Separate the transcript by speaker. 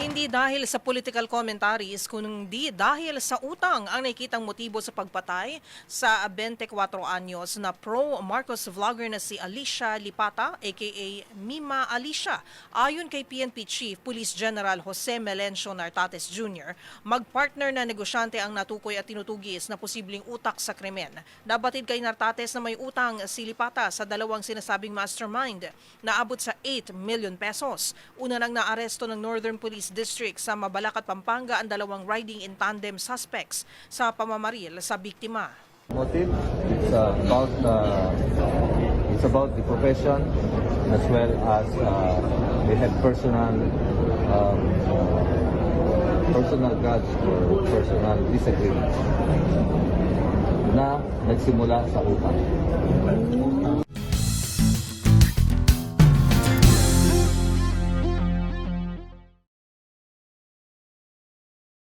Speaker 1: Hindi dahil sa political commentaries, kundi dahil sa utang ang nakikitang motibo sa pagpatay sa 24 anyos na pro-Marcos vlogger na si Alicia Lipata, aka Mima Alicia. Ayon kay PNP Chief Police General Jose Melencio Nartates Jr., magpartner na negosyante ang natukoy at tinutugis na posibleng utak sa krimen. Nabatid kay Nartates na may utang si Lipata sa dalawang sinasabing mastermind na abot sa 8 million pesos. Una nang naaresto ng Northern Police District sa Mabalacat, Pampanga ang dalawang riding in tandem suspects sa pamamaril sa biktima.
Speaker 2: Motive, it's about the profession as well as they had personal grudge or personal disagreement na nagsimula sa utang.